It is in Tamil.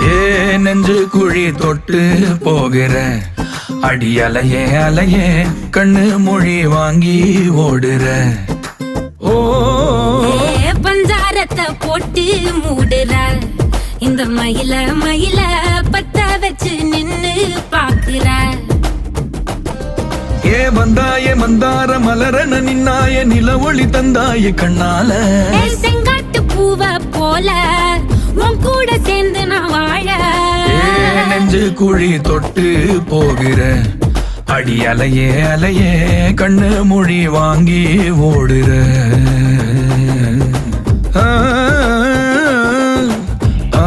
ஏ நெஞ்சு குழி தொட்டு போகிற அடி அலையே அலையே கண்ணு மொழி வாங்கி ஓடுற. ஓ பஞ்சாரத்தை போட்டு மூடுற இந்த மயில மயில பத்த வச்சு நின்னு பாக்குற. ஏ வந்தாய மந்தார மலரன நின்னாய நில ஒளி தந்தாய கண்ணால. செங்காட்டு பூவ போல உன் கூட சேர்ந்து நான் வாழ. நெஞ்சு குழி தொட்டு போகிற அடி அலையே அலையே கண்ணு மொழி வாங்கி ஓடுற. ஆ ஆ